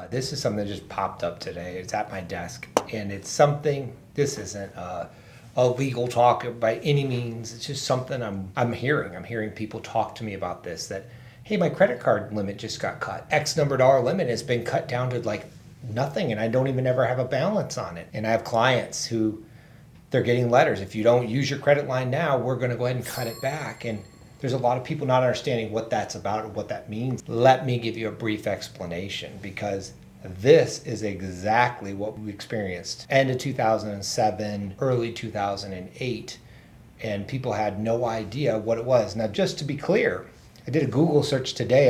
This is something that just popped up today. It's at my desk, and it's something. This isn't a legal talk by any means. It's just something I'm hearing. I'm hearing people talk to me about this. That, hey, my credit card limit just got cut. X number dollar limit has been cut down to like nothing, and I don't even ever have a balance on it. And I have clients who they're getting letters. If you don't use your credit line now, we're going to go ahead and cut it back. And there's a lot of people not understanding what that's about and what that means. Let me give you a brief explanation, because this is exactly what we experienced end of 2007, early 2008, and people had no idea what it was. Now, just to be clear, I did a Google search today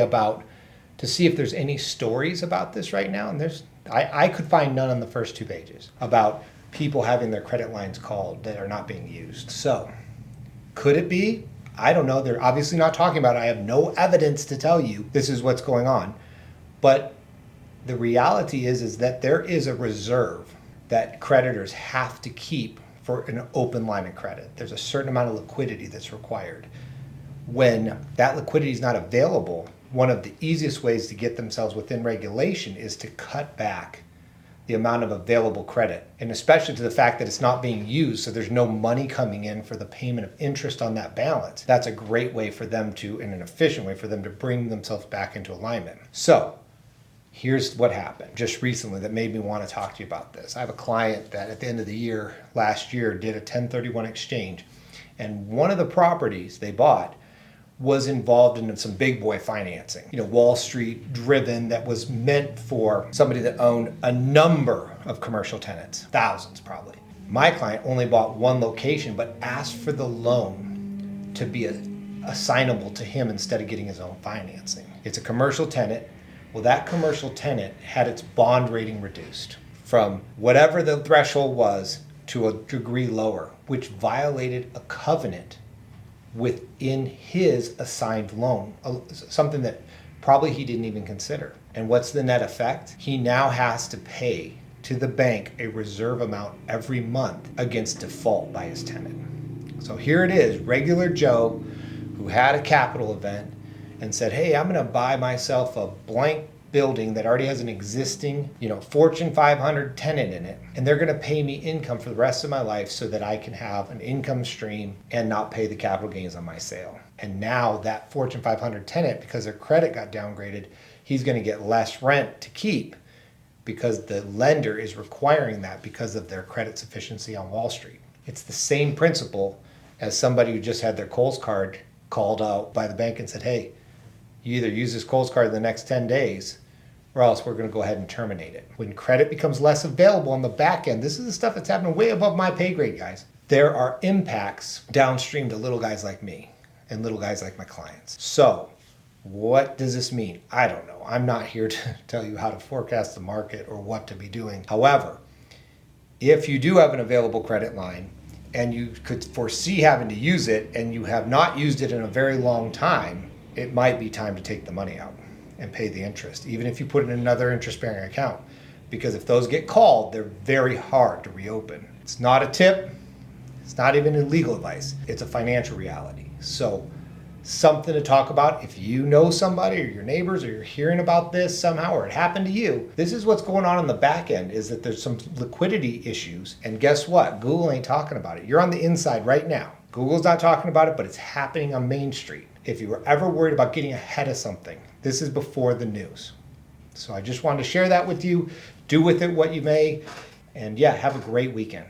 to see if there's any stories about this right now, and I could find none on the first 2 pages about people having their credit lines called that are not being used. So, could it be? I don't know. They're obviously not talking about it. I have no evidence to tell you this is what's going on. But the reality is that there is a reserve that creditors have to keep for an open line of credit. There's a certain amount of liquidity that's required. When that liquidity is not available, one of the easiest ways to get themselves within regulation is to cut back the amount of available credit, and especially to the fact that it's not being used, so there's no money coming in for the payment of interest on that balance. That's a great way for them to, and an efficient way for them to bring themselves back into alignment. So here's what happened just recently that made me want to talk to you about this. I have a client that at the end of the year, last year, did a 1031 exchange, and one of the properties they bought was involved in some big boy financing, Wall Street driven, that was meant for somebody that owned a number of commercial tenants, thousands probably. My client only bought one location, but asked for the loan to be assignable to him instead of getting his own financing. It's a commercial tenant. Well, that commercial tenant had its bond rating reduced from whatever the threshold was to a degree lower, which violated a covenant within his assigned loan, something that probably he didn't even consider. And what's the net effect? He now has to pay to the bank a reserve amount every month against default by his tenant. So here it is, regular Joe who had a capital event and said, hey, I'm gonna buy myself a blank building that already has an existing, Fortune 500 tenant in it, and they're gonna pay me income for the rest of my life so that I can have an income stream and not pay the capital gains on my sale. And now that Fortune 500 tenant, because their credit got downgraded, he's gonna get less rent to keep because the lender is requiring that because of their credit sufficiency on Wall Street. It's the same principle as somebody who just had their Kohl's card called out by the bank and said, hey, you either use this Kohl's card in the next 10 days or else we're going to go ahead and terminate it. When credit becomes less available on the back end, this is the stuff that's happening way above my pay grade, guys. There are impacts downstream to little guys like me and little guys like my clients. So what does this mean? I don't know. I'm not here to tell you how to forecast the market or what to be doing. However, if you do have an available credit line and you could foresee having to use it and you have not used it in a very long time, it might be time to take the money out and pay the interest, even if you put it in another interest-bearing account. Because if those get called, they're very hard to reopen. It's not a tip. It's not even a legal advice. It's a financial reality. So something to talk about. If you know somebody or your neighbors or you're hearing about this somehow or it happened to you, this is what's going on the back end, is that there's some liquidity issues. And guess what? Google ain't talking about it. You're on the inside right now. Google's not talking about it, but it's happening on Main Street. If you were ever worried about getting ahead of something, this is before the news. So I just wanted to share that with you. Do with it what you may. And yeah, have a great weekend.